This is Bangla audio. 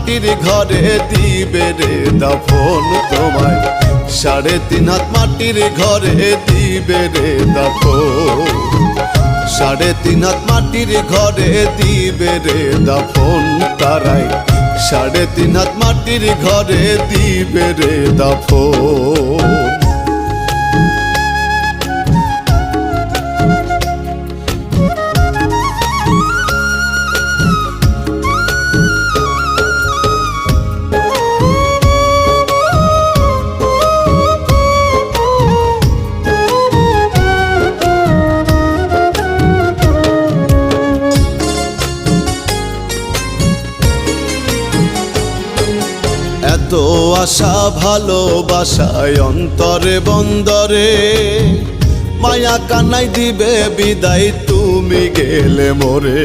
মাটির ঘরে দিবে রে দাফন তোমায়, 3.5 হাত মাটির ঘরে দিবে রে দাফন, 3.5 হাত মাটির ঘরে দিবে রে দাফন তারাই, 3.5 হাত মাটির ঘরে দিবে রে দাফন। এত আশা ভালোবাসায় অন্তরে বন্দরে, মায়া কান্নাই দিবে বিদায় তুমি গেলে মোরে।